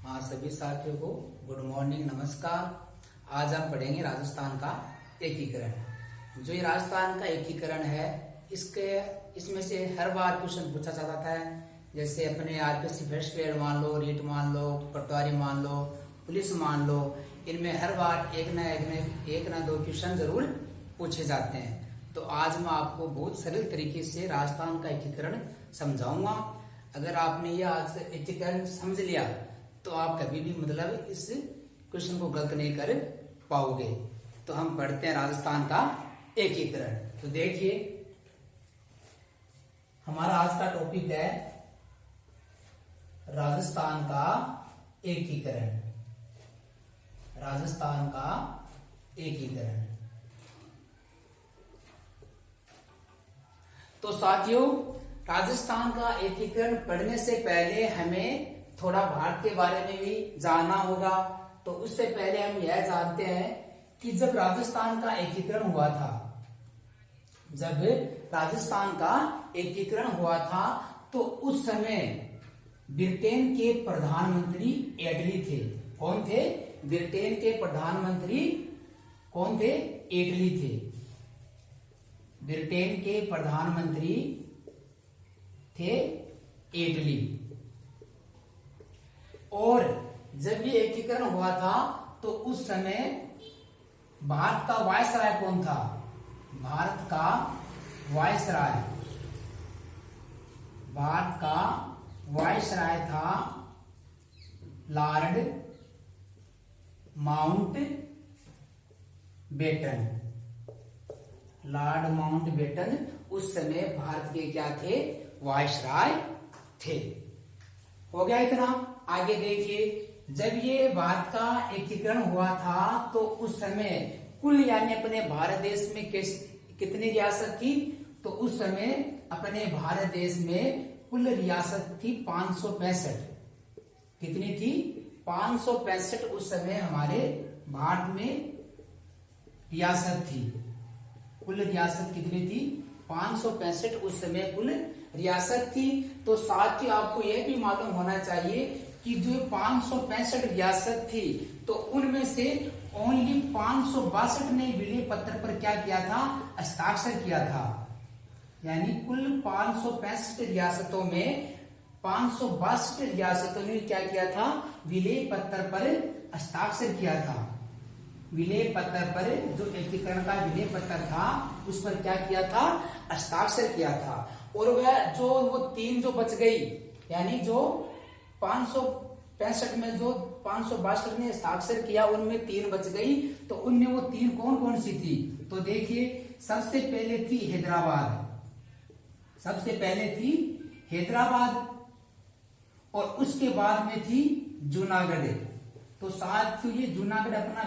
हाँ, सभी साथियों को गुड मॉर्निंग, नमस्कार। आज हम पढ़ेंगे राजस्थान का एकीकरण। जो ये राजस्थान का एकीकरण है, इसमें से हर बार क्वेश्चन पूछा जाता है। जैसे अपने आरपीएससी फर्स्ट ग्रेड मान लो, रीट मान लो, पटवारी मान लो, पुलिस मान लो, इनमें हर बार एक ना दो क्वेश्चन जरूर पूछे जाते हैं। तो आज मैं आपको बहुत सरल तरीके से राजस्थान का एकीकरण समझाऊंगा। अगर आपने ये आज एकीकरण समझ लिया तो आप कभी भी मतलब इस क्वेश्चन को गलत नहीं कर पाओगे। तो हम पढ़ते हैं राजस्थान का एकीकरण। तो देखिए, हमारा आज का टॉपिक है राजस्थान का एकीकरण। राजस्थान का एकीकरण। तो साथियों, राजस्थान का एकीकरण पढ़ने से पहले हमें थोड़ा भारत के बारे में भी जानना होगा। तो उससे पहले हम यह जानते हैं कि जब राजस्थान का एकीकरण हुआ था, तो उस समय ब्रिटेन के प्रधानमंत्री एटली थे। कौन थे? ब्रिटेन के प्रधानमंत्री कौन थे? एटली थे। ब्रिटेन के प्रधानमंत्री थे एटली। और जब ये एकीकरण हुआ था तो उस समय भारत का वायसराय कौन था? भारत का वायसराय था लॉर्ड माउंटबेटन उस समय भारत के क्या थे? वायसराय थे। हो गया इतना। आगे देखिए, जब ये भारत का एकीकरण हुआ था तो उस समय कुल यानी अपने भारत देश में कितनी रियासत थी? तो उस समय अपने भारत देश में कुल रियासत थी 565। कितनी थी? 565 उस समय हमारे भारत में रियासत थी। कुल रियासत कितनी थी? 565 उस समय कुल रियासत थी। तो साथ ही आपको यह भी मालूम होना चाहिए कि जो 565 रियासत थी तो उनमें से ओनली 562 ने विलय पत्र पर क्या किया था? हस्ताक्षर किया था। यानी कुल 565 रियासतों में 562 रियासतों ने क्या किया था? विलय पत्र पर हस्ताक्षर किया था। विलय पत्र पर, जो एकीकरण का विलय पत्र था, उस पर क्या किया था? हस्ताक्षर किया था। और वह वो तीन जो बच गई, यानी जो 565 में जो 562 ने हस्ताक्षर किया उनमें तीन बच गई। तो उनमें वो तीन कौन कौन सी थी? तो देखिए, सबसे पहले थी हैदराबाद, और उसके बाद में थी जूनागढ़। तो साथियों, ये जूनागढ़ अपना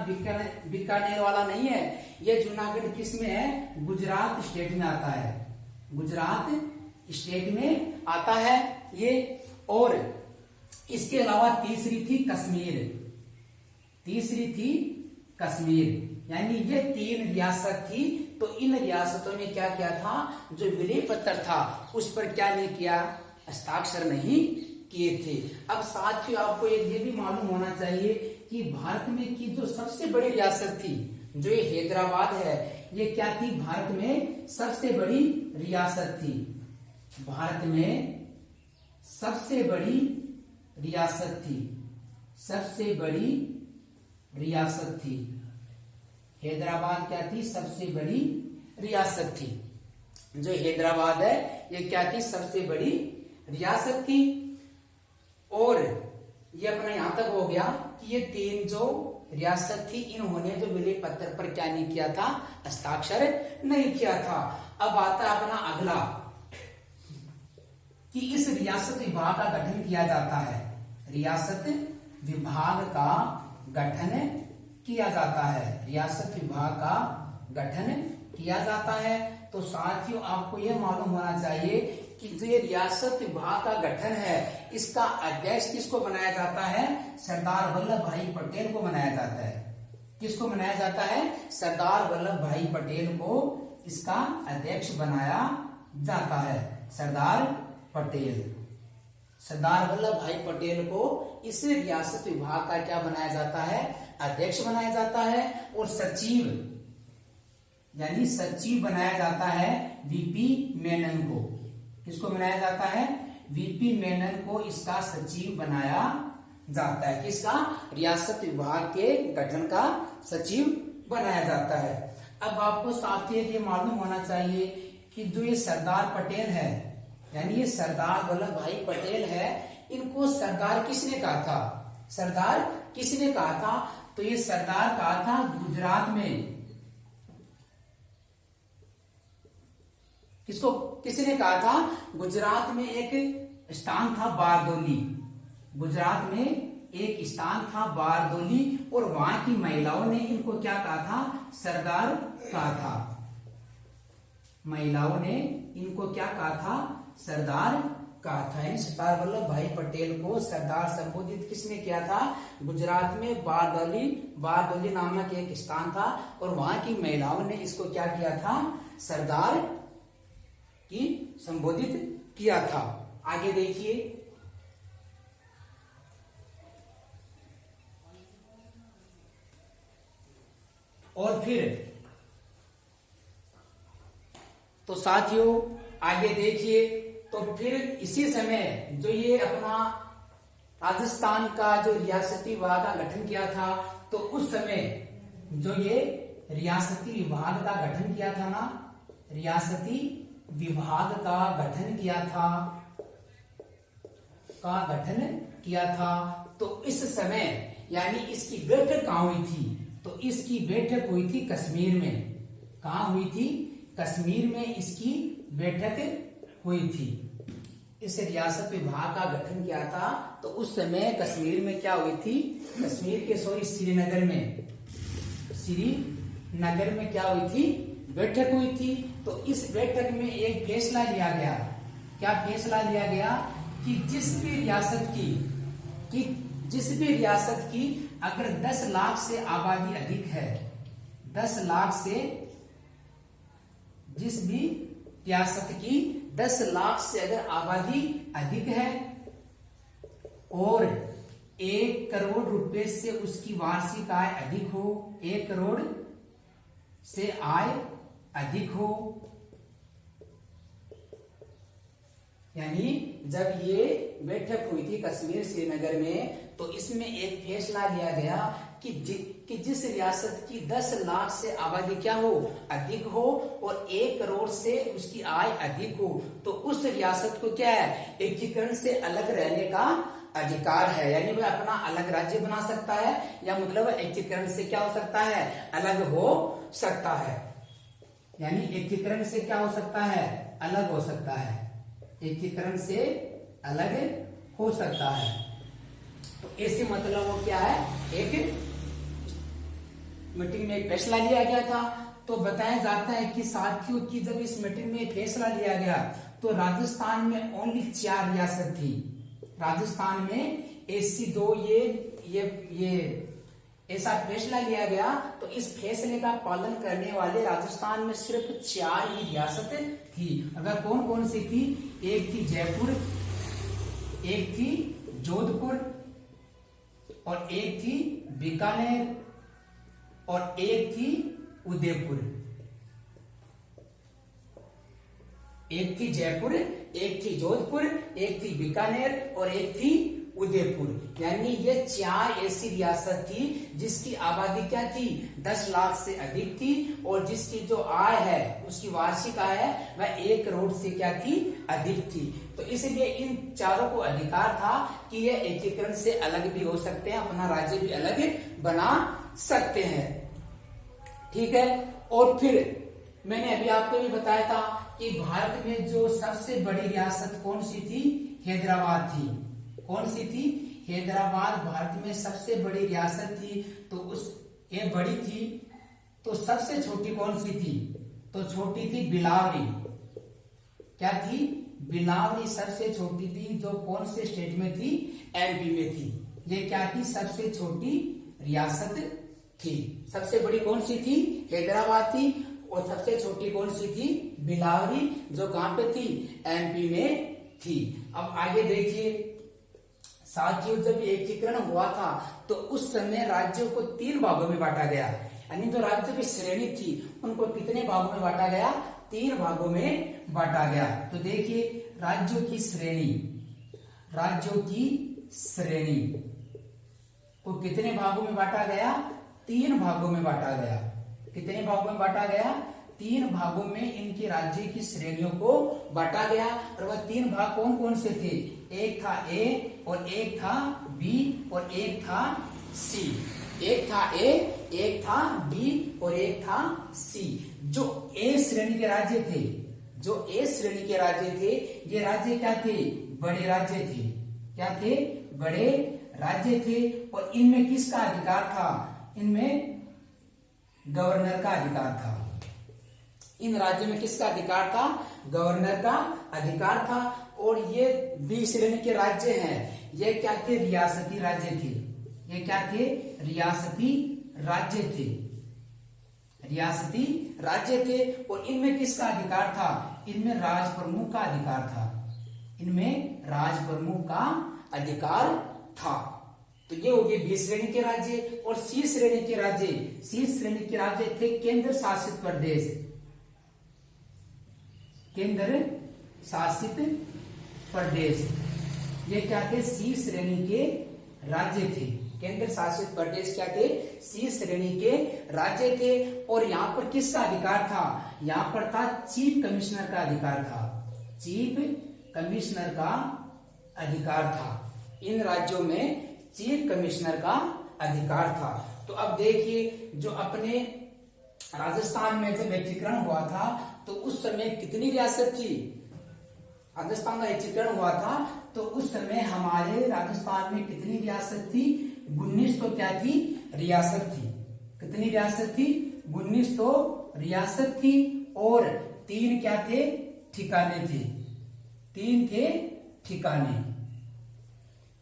बीकानेर वाला नहीं है। ये जूनागढ़ किस में है? गुजरात स्टेट में आता है। गुजरात स्टेट में आता है ये। और इसके अलावा तीसरी थी कश्मीर। यानी ये तीन रियासत थी। तो इन रियासतों में क्या किया था? जो विलय पत्र था उस पर क्या नहीं किया? हस्ताक्षर नहीं किए थे। अब साथियों, आपको ये भी मालूम होना चाहिए कि भारत में की जो सबसे बड़ी रियासत थी, जो ये हैदराबाद है, ये क्या थी? भारत में सबसे बड़ी रियासत थी। भारत में सबसे बड़ी रियासत थी। हैदराबाद क्या थी? सबसे बड़ी रियासत थी। जो हैदराबाद है ये क्या थी? सबसे बड़ी रियासत थी। और ये अपना यहां तक हो गया कि ये तीन जो रियासत थी, इन्होंने जो विलय पत्र पर क्या नहीं किया था? हस्ताक्षर नहीं किया था। अब आता है अपना अगला कि इस रियासत विभाग का गठन किया जाता है। रियासत विभाग का गठन किया जाता है। तो साथियों, आपको यह मालूम होना चाहिए कि जो ये रियासत विभाग का गठन है, इसका अध्यक्ष किसको बनाया जाता है? सरदार वल्लभ भाई पटेल को बनाया जाता है। किसको बनाया जाता है? सरदार वल्लभ भाई पटेल को इसका अध्यक्ष बनाया जाता है। सरदार पटेल। सरदार वल्लभ भाई पटेल को इस रियासत विभाग का क्या बनाया जाता है, अध्यक्ष बनाया जाता है, और सचिव यानी सचिव बनाया जाता है वीपी मेनन को। किसको बनाया जाता है, वीपी मेनन को इसका सचिव बनाया जाता है। किसका, रियासत विभाग के गठन का सचिव बनाया जाता है। अब आपको साथ ही ये मालूम होना चाहिए कि जो ये सरदार पटेल है, यानी ये सरदार वल्लभ भाई पटेल है, इनको सरदार किसने कहा था, सरदार किसने कहा था, तो ये सरदार कहा था गुजरात में। किसको, किसने कहा था, गुजरात में एक स्थान था बारदोली, गुजरात में एक स्थान था बारदोली, और वहां की महिलाओं ने इनको क्या कहा था, सरदार कहा था। महिलाओं ने इनको क्या कहा था, सरदार कहा था। यानी सरदार वल्लभ भाई पटेल को सरदार संबोधित किसने किया था, गुजरात में बारदोली नामक एक स्थान था, और वहां की महिलाओं ने इसको क्या किया था, सरदार की संबोधित किया था। आगे देखिए, और फिर तो साथियों आगे देखिए, तो फिर इसी समय जो ये अपना राजस्थान का जो रियासती विभाग का गठन किया था, तो उस समय जो ये रियासती विभाग का गठन किया था ना, रियासती विभाग का गठन किया था, तो इस समय यानी इसकी बैठक कहाँ हुई थी, तो इसकी बैठक हुई थी कश्मीर में। कहाँ हुई थी, कश्मीर में इसकी बैठक हुई थी। इस रियासत विभाग का गठन किया था, तो उस समय कश्मीर में क्या हुई थी, कश्मीर के श्रीनगर में क्या हुई थी, बैठक हुई थी। तो इस बैठक में एक फैसला लिया गया। क्या फैसला लिया गया कि जिस भी रियासत की अगर 10 लाख से आबादी अधिक है, 10 लाख से, जिस भी रियासत की 10 लाख से अगर आबादी अधिक है और 1 करोड़ रुपए से उसकी वार्षिक आय अधिक हो, 1 करोड़ से आय अधिक हो, यानी जब ये बैठक हुई थी कश्मीर श्रीनगर में, तो इसमें एक फैसला लिया गया कि जिस रियासत की 10 लाख से आबादी क्या हो, अधिक हो, और 1 करोड़ से उसकी आय अधिक हो, तो उस रियासत को क्या है, एकीकरण से अलग रहने का अधिकार है। यानी वह अपना अलग राज्य बना सकता है, या मतलब एकीकरण से क्या हो सकता है, अलग हो सकता है। यानी एकीकरण से क्या हो सकता है, अलग हो सकता है, एकीकरण से अलग हो सकता है। तो इससे मतलब वो क्या है, एक मीटिंग में एक फैसला लिया गया था। तो बताया जाता है कि साथियों की जब इस मीटिंग में फैसला लिया गया, तो राजस्थान में ओनली 4 रियासत थी। राजस्थान में ऐसी 2 ये ऐसा फैसला लिया गया, तो इस फैसले का पालन करने वाले राजस्थान में सिर्फ 4 ही रियासत थी। अगर कौन कौन सी थी, एक थी जयपुर, एक थी जोधपुर, और एक थी बीकानेर, और एक थी उदयपुर। एक थी जयपुर, एक थी जोधपुर, एक थी बीकानेर, और एक थी उदयपुर। यानी ये 4 ऐसी रियासत थी जिसकी आबादी क्या थी, 10 लाख से अधिक थी, और जिसकी जो आय है, उसकी वार्षिक आय है, वह 1 करोड़ से क्या थी, अधिक थी। तो इसलिए इन चारों को अधिकार था कि ये एकीकरण से अलग भी हो सकते हैं, अपना राज्य भी अलग बना सकते हैं। ठीक है। और फिर मैंने अभी आपको भी बताया था कि भारत में जो सबसे बड़ी रियासत कौन सी थी, हैदराबाद थी। कौन सी थी, हैदराबाद भारत में सबसे बड़ी रियासत थी। तो ये बड़ी थी, तो सबसे छोटी कौन सी थी, तो छोटी थी बिलावरी। क्या थी, बिलावरी सबसे छोटी थी, जो कौन से स्टेट में थी, एमपी में थी। ये क्या थी, सबसे छोटी रियासत थी। सबसे बड़ी कौन सी थी, हैदराबाद थी, और सबसे छोटी कौन सी थी, बिलावरी, जो कहां पे थी, एमपी में थी। अब आगे देखिए, साथियों जब एकीकरण हुआ था तो उस समय राज्यों को 3 भागों में बांटा गया, यानी जो राज्यों की श्रेणी थी उनको कितने भागों में बांटा गया, 3 भागों में बांटा गया। तो देखिए राज्यों की श्रेणी को कितने भागों में बांटा गया, 3 भागों में बांटा गया। कितने भागों में बांटा गया, 3 भागों में इनके राज्य की श्रेणियों को बांटा गया। और वह 3 भाग कौन कौन से थे, एक था ए और एक था बी और एक था सी। एक था ए, एक था बी और एक था सी। जो ए श्रेणी के राज्य थे, ये राज्य क्या थे, बड़े राज्य थे। क्या थे, बड़े राज्य थे। और इनमें किसका अधिकार था, इनमें गवर्नर का अधिकार था। इन राज्यों में किसका अधिकार था, गवर्नर का अधिकार था। और ये बी श्रेणी के राज्य हैं, ये क्या थे, रियासती राज्य थे। ये क्या थे, रियासती राज्य थे। और इनमें किसका अधिकार था, इनमें राज प्रमुख का अधिकार था। तो ये हो गए बी श्रेणी के राज्य। और सी श्रेणी के राज्य थे केंद्र शासित प्रदेश। ये क्या थे, सी श्रेणी के राज्य थे। केंद्र शासित प्रदेश क्या थे, सी श्रेणी के राज्य थे। और यहाँ पर किसका अधिकार था, यहाँ पर था चीफ कमिश्नर का अधिकार था। इन राज्यों में चीफ कमिश्नर का अधिकार था। तो अब देखिए जो अपने राजस्थान में जब एकीकरण हुआ था तो उस समय कितनी रियासत थी, राजस्थान का एकीकरण हुआ था तो उस समय हमारे राजस्थान में कितनी रियासत थी, 19 तो क्या थी, रियासत थी। कितनी रियासत थी, 19 तो रियासत थी। और 3 क्या थे, ठिकाने थे। 3 थे ठिकाने।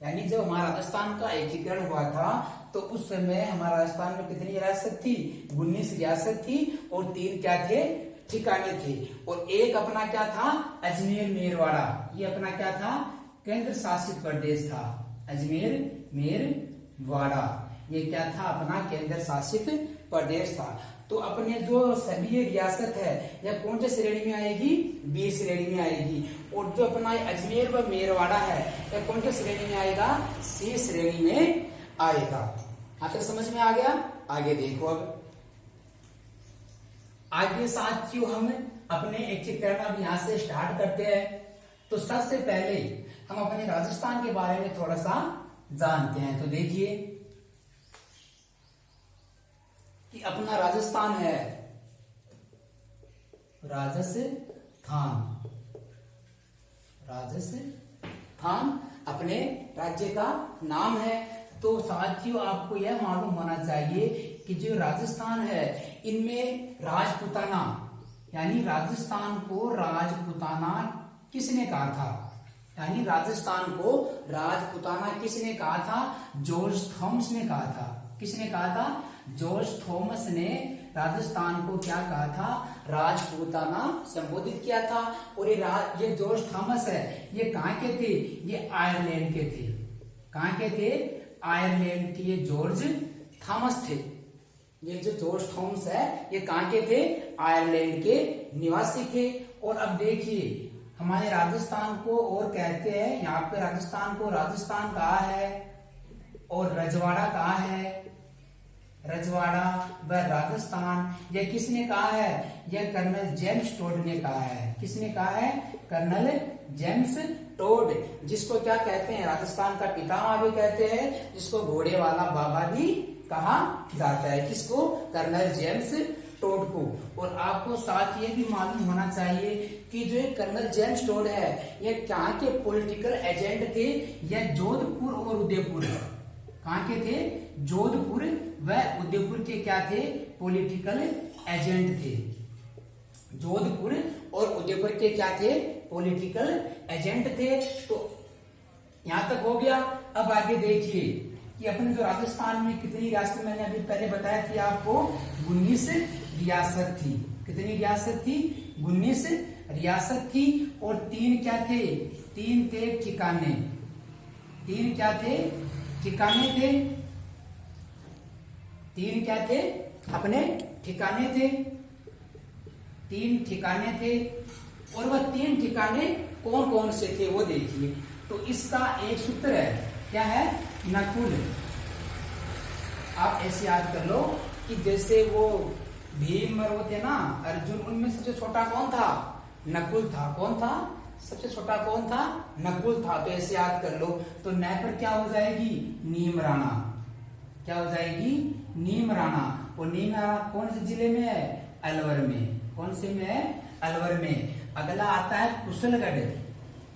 यानी जब हमारा राजस्थान का एकीकरण हुआ था तो उस समय हमारा राजस्थान में कितनी रियासत थी, 19 रियासत थी। और 3 क्या थे, ठिकाने थे। और एक अपना क्या था, अजमेर मेरवाड़ा। ये अपना क्या था, केंद्र शासित प्रदेश था। अजमेर मेरवाड़ा ये क्या था, अपना केंद्र शासित प्रदेश था। तो अपने जो सभी रियासत है यह कौन से श्रेणी में आएगी, बी श्रेणी में आएगी। और जो अपना अजमेर व मेरवाड़ा है यह कौन से श्रेणी में आएगा, सी श्रेणी में आएगा। यहाँ तक समझ में आ गया। आगे देखो, अब आगे साथियों हम अपने एकीकरण अब यहाँ से स्टार्ट करते हैं। तो सबसे पहले हम अपने राजस्थान के बारे में थोड़ा सा जानते हैं। तो देखिए कि अपना राजस्थान है, राजस्थान अपने राज्य का नाम है। तो साथियों आपको यह मालूम होना चाहिए कि जो राजस्थान है इनमें राजपूताना, यानी राजस्थान को राजपूताना किसने कहा था, यानी राजस्थान को राजपूताना किसने कहा था, जॉर्ज थॉमस ने कहा था। किसने कहा था, जॉर्ज थॉमस ने राजस्थान को क्या कहा था, राजपूताना संबोधित किया था। और ये जॉर्ज थॉमस है ये कहाँ के थे, ये आयरलैंड के थे। कहाँ के थे, आयरलैंड के ये जॉर्ज थॉमस थे। ये जो जॉर्ज थॉमस है ये कहाँ के थे, आयरलैंड के निवासी थे। और अब देखिए हमारे राजस्थान को और कहते हैं, यहाँ पे राजस्थान को राजस्थान कहा है और रजवाड़ा कहा है। रजवाड़ा व राजस्थान यह किसने कहा है, यह कर्नल जेम्स टोड ने कहा है। किसने कहा है, कर्नल जेम्स टोड, जिसको क्या कहते हैं, राजस्थान का पितामह भी कहते हैं, जिसको घोड़े वाला बाबा भी कहा जाता है। किसको, कर्नल जेम्स टोड को। और आपको साथ ये भी मालूम होना चाहिए कि जो कर्नल जेम्स टोड है यह कहाँ के पॉलिटिकल एजेंट थे, यह जोधपुर और उदयपुर, कहाँ के थे, जोधपुर व उदयपुर के क्या थे, पॉलिटिकल एजेंट थे। जोधपुर और उदयपुर के क्या थे, पॉलिटिकल एजेंट थे। तो यहां तक हो गया। अब आगे देखिए कि अपने जो राजस्थान में कितनी रियासत, मैंने अभी पहले बताया थी आपको, 19 रियासत थी। कितनी रियासत थी, 19 रियासत थी। और 3 क्या थे, 3 थे ठिकाने। तीन क्या थे? ठिकाने थे। तीन क्या थे? अपने ठिकाने थे। तीन ठिकाने थे। और वह तीन ठिकाने कौन कौन से थे वो देखिए। तो इसका एक सूत्र है, क्या है? नकुल। आप ऐसे याद कर लो कि जैसे वो भीम और वो थे ना अर्जुन, उनमें सबसे छोटा कौन था? नकुल था। कौन था? सबसे छोटा कौन था? नकुल था। तो ऐसे याद कर लो। तो न पर क्या हो जाएगी? नीम राणा। क्या हो जाएगी? नीम राणा। और नीम राणा कौन से जिले में है? अलवर में। कौन से में है? अलवर में। अगला आता है कुशलगढ़।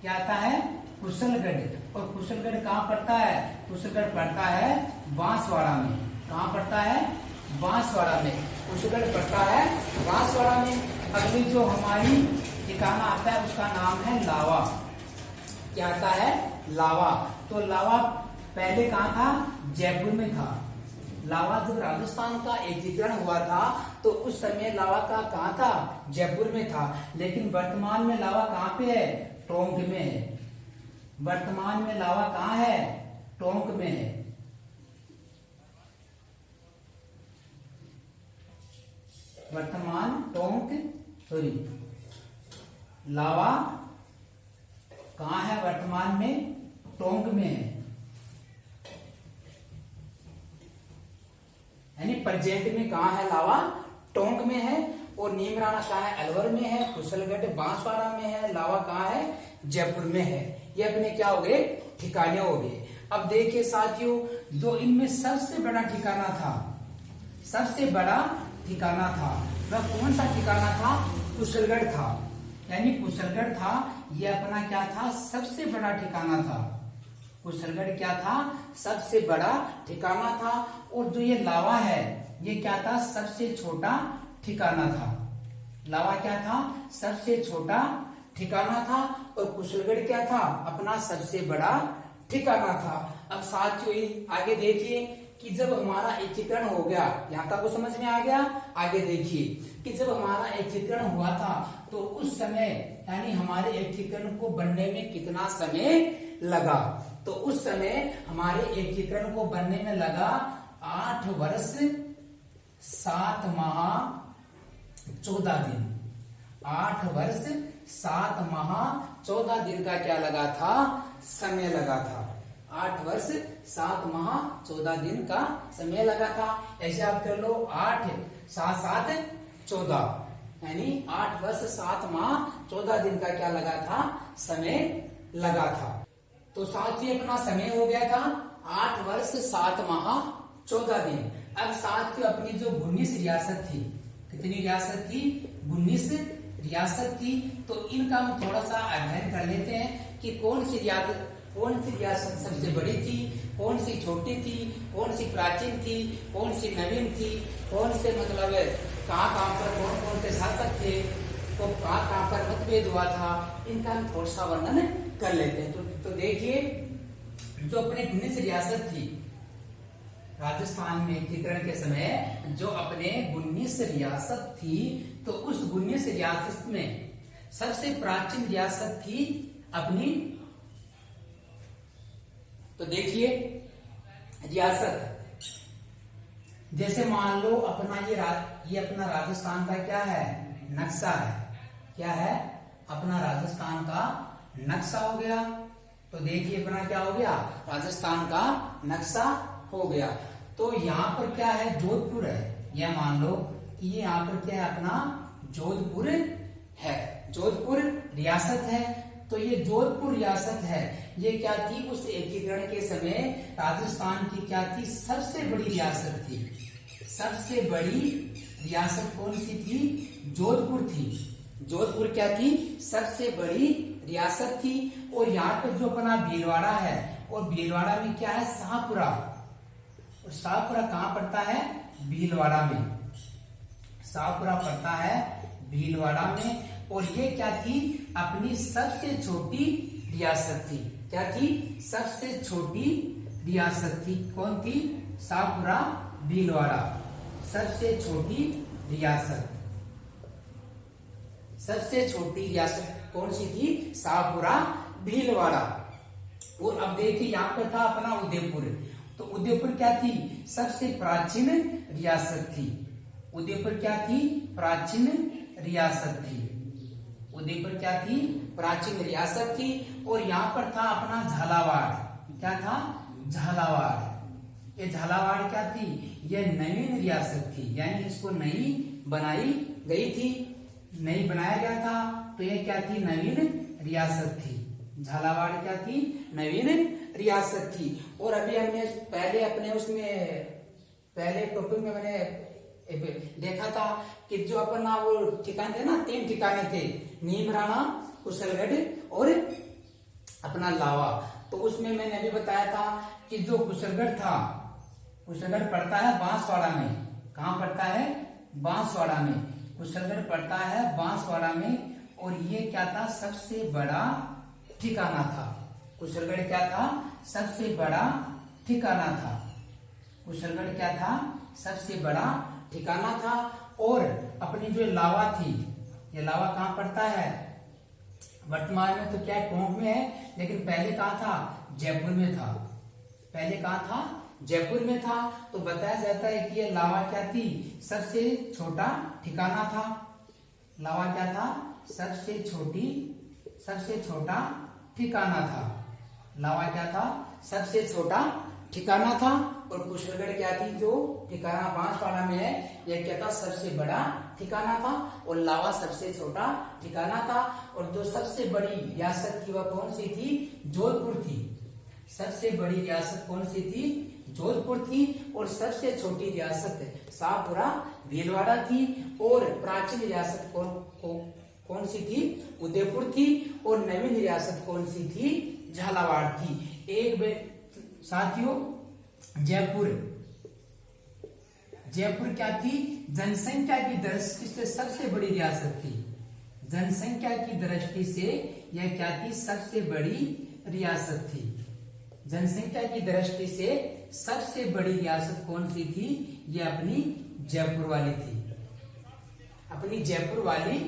क्या आता है? कुशलगढ़। और कुशलगढ़ कहाँ पड़ता है? कुशलगढ़ पड़ता है बांसवाड़ा में। कहाँ पड़ता है? बांसवाड़ा में। कुशलगढ़ पड़ता है बांसवाड़ा में। अगली जो हमारी ठिकाना आता है उसका नाम है लावा। क्या आता है? लावा। तो लावा पहले कहाँ था? जयपुर में था। लावा जब राजस्थान का एकीकरण हुआ था तो उस समय लावा का कहाँ था? जयपुर में था। लेकिन वर्तमान में लावा कहाँ पे है? टोंक में है। वर्तमान में लावा कहाँ है? टोंक में है। वर्तमान टोंक, सॉरी, लावा कहाँ है? वर्तमान में टोंक में है, यानी प्रेजेंट में कहाँ है? लावा टोंक में है। और नीमराणा कहाँ है? अलवर में है। कुशलगढ़ बांसवाड़ा में है। लावा कहाँ है? जयपुर में है। ये अपने क्या हो गए? ठिकाने हो गए। अब देखिए साथियों, जो इनमें सबसे बड़ा ठिकाना था, सबसे बड़ा ठिकाना था, वह कौन सा ठिकाना था? कुशलगढ़ था। यानी कुशलगढ़ था, यह अपना क्या था? सबसे बड़ा ठिकाना था। कुशलगढ़ क्या था? सबसे बड़ा ठिकाना था। और जो ये लावा है, ये क्या था? सबसे छोटा ठिकाना था। लावा क्या था? सबसे छोटा ठिकाना था। और कुशलगढ़ क्या था? अपना सबसे बड़ा ठिकाना था। अब साथियों आगे देखिए कि जब हमारा एकीकरण हो गया, यहाँ तक को समझ में आ गया। आगे देखिए कि जब हमारा एकीकरण हुआ था तो उस समय, यानी हमारे एकीकरण को बनने में कितना समय लगा? तो उस समय हमारे एकीकरण को बनने में लगा 8 वर्ष 7 माह 14 दिन। 8 वर्ष 7 माह 14 दिन का क्या लगा था? समय लगा था। 8 वर्ष 7 माह 14 दिन का समय लगा था। ऐसे आप कर लो, 8 7 7 14, यानी 8 वर्ष 7 माह 14 दिन का क्या लगा था? समय लगा था। तो साथियों अपना समय हो गया था 8 वर्ष 7 माह 14 दिन। अब साथियों अपनी जो 19 रियासत थी, कितनी रियासत थी? 19 रियासत थी। तो इनका हम थोड़ा सा अध्ययन कर लेते हैं कि कौन सी रियासत सबसे बड़ी थी, कौन सी छोटी थी, कौन सी प्राचीन थी, कौन सी नवीन थी, कौन से मतलब कहाँ पर कौन कौन से शासक थे, तो कहाँ पर मतभेद हुआ था, इनका हम थोड़ा सा वर्णन कर लेते हैं। तो देखिए, जो अपने 19 रियासत थी राजस्थान में एकीकरण के समय, जो अपने 19 रियासत थी, तो उस 19 रियासत में सबसे प्राचीन रियासत थी अपनी, तो देखिए रियासत, जैसे मान लो अपना ये अपना राजस्थान का क्या है? नक्शा है। क्या है? अपना राजस्थान का नक्शा हो गया। तो देखिए अपना क्या हो गया? राजस्थान का नक्शा हो गया। तो यहाँ पर क्या है? जोधपुर है। यह मान लो कि ये यहाँ पर क्या है? अपना जोधपुर है। जोधपुर रियासत है। तो ये जोधपुर रियासत है, ये क्या थी? उस एकीकरण के समय राजस्थान की क्या थी? सबसे बड़ी रियासत थी। सबसे बड़ी रियासत कौन सी थी? जोधपुर थी। जोधपुर क्या थी? सबसे बड़ी रियासत थी। और यहाँ पर जो अपना भीलवाड़ा है, और भीलवाड़ा में क्या है? शाहपुरा। और शाहपुरा कहाँ पड़ता है? भीलवाड़ा में। शाहपुरा पड़ता है भीलवाड़ा में। और ये क्या थी? अपनी सबसे छोटी रियासत थी। क्या थी? सबसे छोटी रियासत थी। कौन थी? शाहपुरा भीलवाड़ा, सबसे छोटी रियासत। सबसे छोटी रियासत कौन सी थी? शाहपुरा भीलवाड़ा। और अब देखिए यहाँ पर था अपना उदयपुर। तो उदयपुर क्या थी? सबसे प्राचीन रियासत थी। उदयपुर क्या थी? प्राचीन रियासत थी। उदयपुर क्या थी? प्राचीन रियासत थी। और यहाँ पर था अपना झालावाड़। क्या था? झालावाड़। ये झालावाड़ क्या थी? यह नवीन रियासत थी, यानी इसको नई बनाई गई थी, नई बनाया गया था। तो यह क्या थी? नवीन रियासत थी। झालावाड़ क्या थी? नवीन रियासत थी। और अभी हमने पहले अपने उसमें पहले टॉपिक में मैंने देखा था कि जो अपना वो ठिकाने थे ना, 3 ठिकाने थे, नीमराणा, कुशलगढ़ और अपना लावा। तो उसमें मैंने अभी बताया था कि जो कुशलगढ़ था, कुशलगढ़ पड़ता है बांसवाड़ा में। कहाँ पड़ता है? बांसवाड़ा में। कुशलगढ़ पड़ता है बांसवाड़ा में। और ये क्या था? सबसे बड़ा ठिकाना था। कुशलगढ़ क्या था? सबसे बड़ा ठिकाना था। कुशलगढ़ क्या था? सबसे बड़ा ठिकाना था। और अपनी जो लावा थी, ये लावा कहाँ पड़ता है? वर्तमान में तो क्या टोंक में है, लेकिन पहले कहाँ था? जयपुर में था। पहले कहाँ था? जयपुर में था। तो बताया जाता है कि ये लावा क्या थी? सबसे छोटा ठिकाना था। लावा क्या था? सबसे छोटा ठिकाना था। लावा क्या था? सबसे छोटा ठिकाना था। और कुशलगढ़ क्या थी? जो ठिकाना बांसवाड़ा में है, यह क्या था? सबसे बड़ा ठिकाना था। और लावा सबसे छोटा ठिकाना था। और जो सबसे बड़ी रियासत थी वह कौन सी थी? जोधपुर थी। सबसे बड़ी रियासत कौन सी थी? जोधपुर थी। और सबसे छोटी रियासत शाहपुरा भीलवाड़ा थी। और प्राचीन रियासत कौन सी थी? उदयपुर थी। और नवीन रियासत कौन सी थी? झालावाड़ थी। साथियों, जयपुर क्या थी? जनसंख्या की दृष्टि से सबसे बड़ी रियासत थी। जनसंख्या की दृष्टि से यह क्या थी? सबसे बड़ी रियासत थी। जनसंख्या की दृष्टि से सबसे बड़ी रियासत कौन सी थी? यह अपनी जयपुर वाली थी। अपनी जयपुर वाली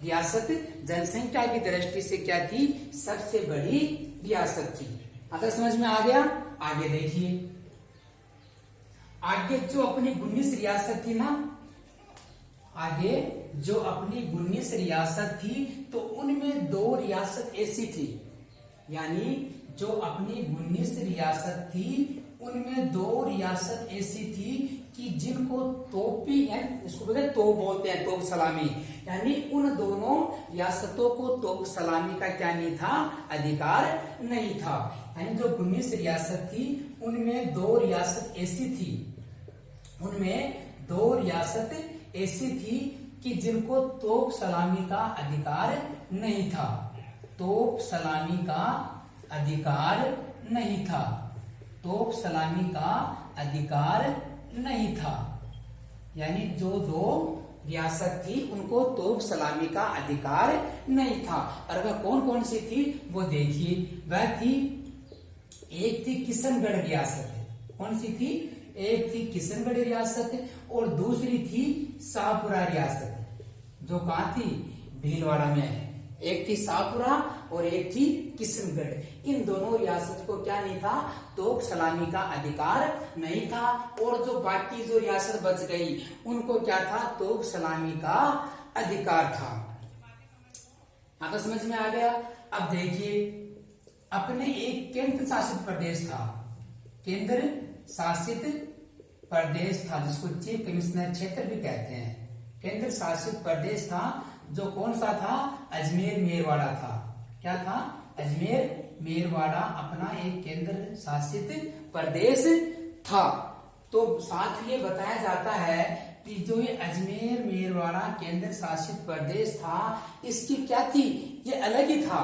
रियासत जनसंख्या की दृष्टि से क्या थी? सबसे बड़ी रियासत थी। अगर समझ में आ गया? आगे देखिए। आगे जो अपनी 19 रियासत थी ना, आगे जो अपनी 19 रियासत थी, तो उनमें 2 रियासत ऐसी थी, यानी जो अपनी 19 रियासत थी उनमें 2 रियासत ऐसी थी कि जिनको तोपी, इसको बोलते हैं तोप सलामी, यानी उन दोनों रियासतों को तोप सलामी का क्या नहीं था? अधिकार नहीं था। यानी जो 19 रियासत थी उनमें 2 रियासत ऐसी थी, उनमें 2 रियासत ऐसी थी कि जिनको तोप सलामी का अधिकार नहीं था। तोप सलामी का अधिकार नहीं था। तोप सलामी का अधिकार नहीं था। यानी जो 2 रियासत थी उनको तोप सलामी का अधिकार नहीं था। और वह कौन कौन सी थी वो देखिए। वह थी, एक थी किशनगढ़ रियासत। कौन सी थी? एक थी किशनगढ़ रियासत और दूसरी थी शाहपुरा रियासत, जो कहाँ थी? भीलवाड़ा में है। एक थी शाहपुरा और एक थी किशनगढ़। इन दोनों रियासत को क्या नहीं था? तोप सलामी का अधिकार नहीं था। और जो बाकी जो रियासत बच गई उनको क्या था? तोप सलामी का अधिकार था। आपको समझ में आ गया? अब देखिए, अपने एक केंद्र शासित प्रदेश था, केंद्र शासित प्रदेश था, जिसको चीफ कमिश्नर क्षेत्र भी कहते हैं। केंद्र शासित प्रदेश था जो कौन सा था? अजमेर मेरवाड़ा था। क्या था? अजमेर मेरवाड़ा अपना एक केंद्र शासित प्रदेश था। तो साथ ये बताया जाता है कि जो ये अजमेर मेरवाड़ा केंद्र शासित प्रदेश था, इसकी क्या थी? ये अलग ही था,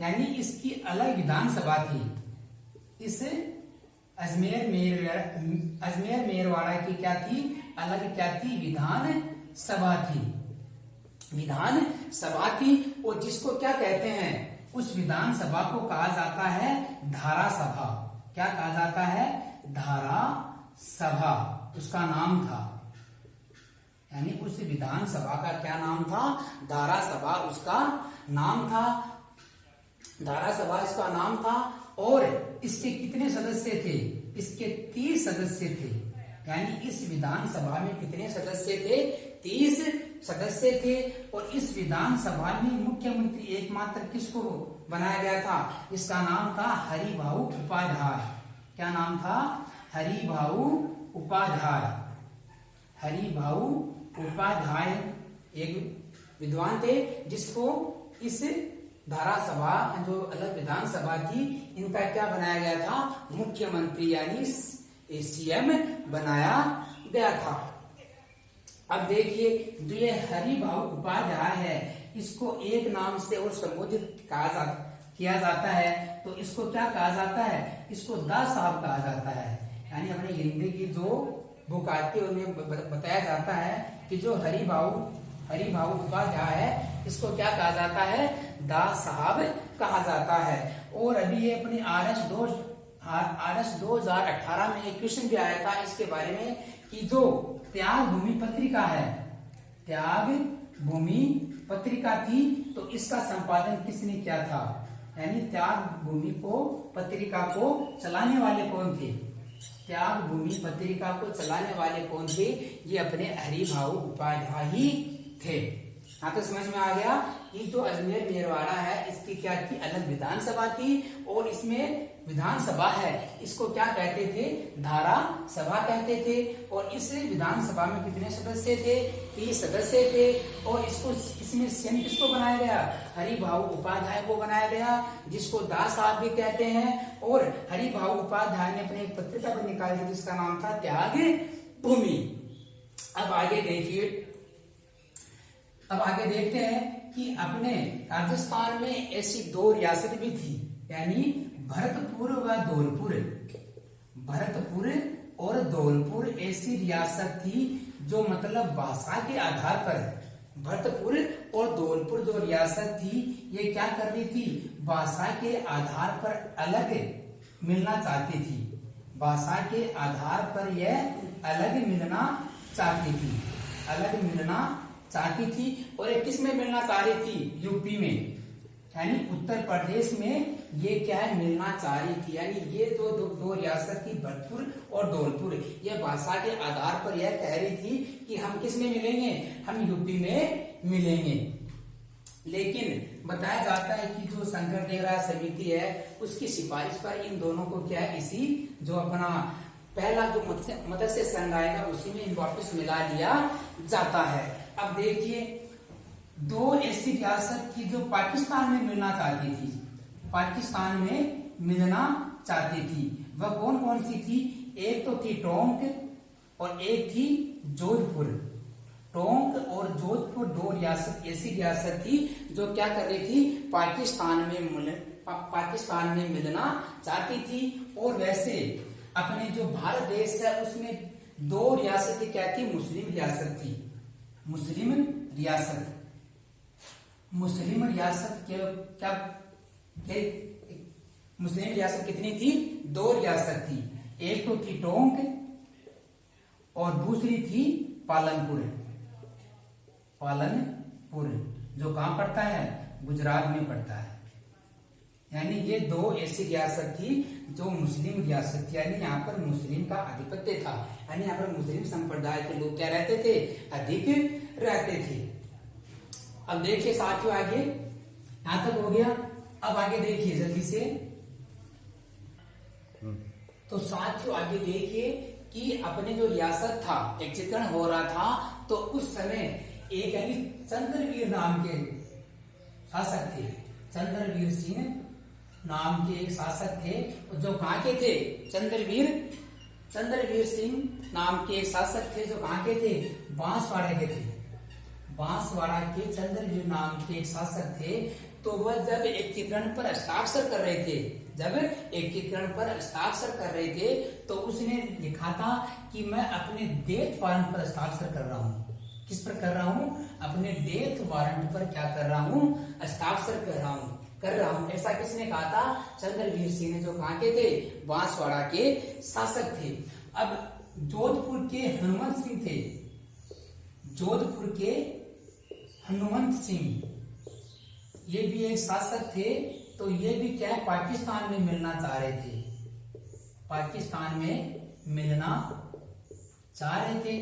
यानी इसकी अलग विधानसभा थी। इस अजमेर मेरवाड़ा की क्या थी? अलग क्या थी? विधान सभा थी। विधान सभा थी। और जिसको क्या कहते हैं? उस विधान सभा को कहा जाता है धारा सभा। क्या कहा जाता है? धारा सभा उसका नाम था। यानी उस विधान सभा का क्या नाम था? धारा सभा उसका नाम था। धारा सभा इसका नाम था। और इसके कितने सदस्य थे? इसके 30 सदस्य थे। यानी इस विधानसभा में कितने सदस्य थे? 30 सदस्य थे। और इस विधानसभा में मुख्यमंत्री एकमात्र किसको बनाया गया था? इसका नाम था हरिभाऊ उपाध्याय। क्या नाम था? हरिभाऊ उपाध्याय। हरिभाऊ उपाध्याय एक विद्वान थे जिसको इस धारा सभा जो अलग विधानसभा थी इनका क्या बनाया गया था? मुख्यमंत्री यानी सीएम बनाया गया था। अब देखिए जो ये हरिभाऊ उपाध्याय है इसको एक नाम से और संबोधित किया जाता है तो इसको क्या कहा जाता है? इसको दा साहब कहा जाता है। यानी अपने हिंदी की जो बुक आती है उनमें बताया जाता है कि जो हरिभाऊ उपाध्याय है इसको क्या कहा जाता है? दा साहब कहा जाता है। और अभी ये अपनी RS 2018 में एक क्वेश्चन भी आया था इसके बारे में कि जो त्याग भूमि पत्रिका है, त्याग भूमि पत्रिका थी तो इसका संपादन किसने किया था? यानी त्याग भूमि पत्रिका को चलाने वाले कौन थे? त्याग भूमि पत्रिका को चलाने वाले कौन थे? ये अपने हरिभाऊ उपाध्याय ही थे। यहाँ तो समझ में आ गया कि जो अजमेर मेरवाड़ा है इसकी क्या थी? अलग विधानसभा थी और इसमें विधानसभा है इसको क्या कहते थे? धारा सभा कहते थे। और इस विधानसभा में कितने सदस्य थे? 30 सदस्य थे। और इसमें सीएम किसको बनाया गया? हरिभाऊ उपाध्याय को बनाया गया जिसको दा साहब भी कहते हैं। और हरिभाऊ उपाध्याय ने अपने एक पत्रिका पर निकाली जिसका नाम था त्याग भूमि। अब आगे देखते हैं कि अपने राजस्थान में ऐसी 2 रियासत भी थी यानी भरतपुर व धौलपुर। भरतपुर और धौलपुर ऐसी रियासत थी जो मतलब भाषा के आधार पर भरतपुर और धौलपुर जो रियासत थी ये क्या कर रही थी? भाषा के आधार पर अलग मिलना चाहती थी। भाषा के आधार पर यह अलग मिलना चाहती थी। अलग मिलना चाहती थी। और ये किस में मिलना चाह रही थी? यूपी में यानी उत्तर प्रदेश में ये क्या है? मिलना चाह रही थी। यानी ये दो रियासत थी भरतपुर और धौलपुर। ये भाषा के आधार पर यह कह रही थी कि हम किस में मिलेंगे? हम यूपी में मिलेंगे। लेकिन बताया जाता है कि जो शंकरदेव राय समिति है उसकी सिफारिश पर इन दोनों को क्या है? इसी जो अपना पहला जो मत्स्य संघ आएगा उसी में वापस मिला लिया जाता है। अब देखिए 2 ऐसी रियासत थी जो पाकिस्तान में मिलना चाहती थी। पाकिस्तान में मिलना चाहती थी। वह कौन कौन सी थी? एक तो थी टोंक और एक थी जोधपुर। टोंक और जोधपुर 2 रियासत ऐसी रियासत थी जो क्या कर रही थी? पाकिस्तान में मिलना चाहती थी। और वैसे अपने जो भारत देश है उसमें 2 रियासतें क्या थी? मुस्लिम रियासत थी। मुस्लिम रियासत क्या मुस्लिम रियासत कितनी थी? 2 रियासत थी। एक तो थी टोंक और दूसरी थी पालनपुर। जो कहां पड़ता है? गुजरात में पड़ता है। यानी ये 2 ऐसी रियासत थी जो मुस्लिम रियासत थी। यानी यहाँ पर मुस्लिम का आधिपत्य था। यानी यहाँ पर मुस्लिम संप्रदाय के लोग क्या रहते थे? अधिक रहते थे। अब देखिए साथियों आगे यहां तक हो गया। अब आगे देखिए जल्दी से। तो साथियों आगे देखिए कि अपने जो रियासत था एकीकरण हो रहा था तो उस समय एक यानी चंद्रवीर नाम के शासक थे। चंद्रवीर सिंह नाम के एक शासक थे जो कहाँ के थे? चंद्रवीर सिंह नाम के एक शासक थे जो कहाँ के थे? बांसवाड़ा के थे। बांसवाड़ा के चंद्रवीर नाम के एक शासक थे। तो वह जब एकीकरण पर हस्ताक्षर कर रहे थे तो उसने लिखा था कि मैं अपने डेथ वारंट पर हस्ताक्षर कर रहा हूँ। किस पर कर रहा हूँ? अपने डेथ वारंट पर क्या कर रहा हूँ? हस्ताक्षर कर रहा हूँ। ऐसा किसने कहा था? चंद्रवीर सिंह ने, जो कहाँ के थे? बांसवाड़ा के शासक थे। अब जोधपुर के हनुमंत सिंह थे। जोधपुर के हनुमंत सिंह ये भी एक शासक थे। तो ये भी क्या है, पाकिस्तान में मिलना चाह रहे थे, पाकिस्तान में मिलना चाह रहे थे।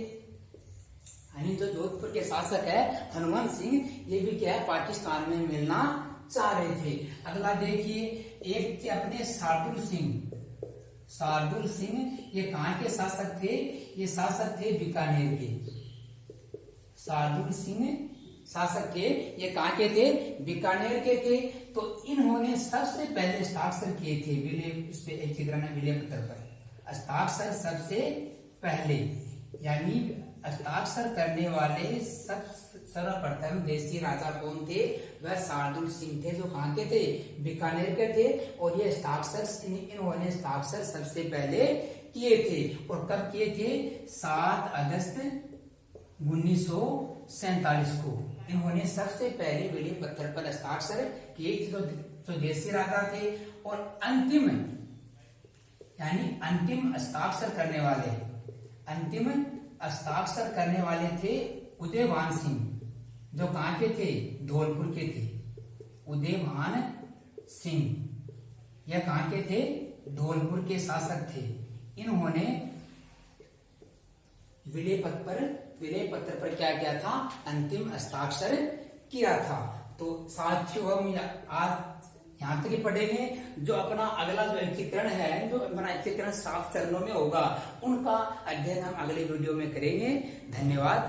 यानी जो जोधपुर के शासक है हनुमान सिंह, ये भी क्या है, पाकिस्तान में मिलना चाह रहे थे। अगला देखिए, एक थे अपने शार्दुल सिंह। शार्दुल सिंह ये कहाँ के शासक थे, ये शासक थे बीकानेर के। शार्दुल सिंह शासक के, ये कहाँ के थे, बीकानेर के थे। तो इन्होंने सबसे पहले हस्ताक्षर किए थे इस पे एकीकरण विलय पत्र पर, हस्ताक्षर सबसे पहले, यानी हस्ताक्षर करने वाले सर्वप्रथम देशी राजा कौन थे, वह शार्दुल सिंह थे, जो कहाँ के थे, बीकानेर के थे। और ये हस्ताक्षर इन्होंने हस्ताक्षर सबसे पहले किए थे। और कब किए थे, 7 अगस्त 1947 को इन्होंने सबसे पहले विलय पत्र पर हस्ताक्षर किए थे, जो देशी राजा थे। और अंतिम, यानी अंतिम हस्ताक्षर करने वाले थे उदयभान सिंह, जो कहाँ के थे, धौलपुर के थे। उदयभान सिंह यह कहाँ के थे, धौलपुर के शासक थे। इन्होंने विलय पत्र पर क्या किया था, अंतिम हस्ताक्षर किया था। तो साथियों हम आज यहाँ तक ही पढ़ेंगे। जो अपना अगला जो एकीकरण है, जो अपना एकीकरण 7 चरणों में होगा, उनका अध्ययन हम अगले वीडियो में करेंगे। धन्यवाद।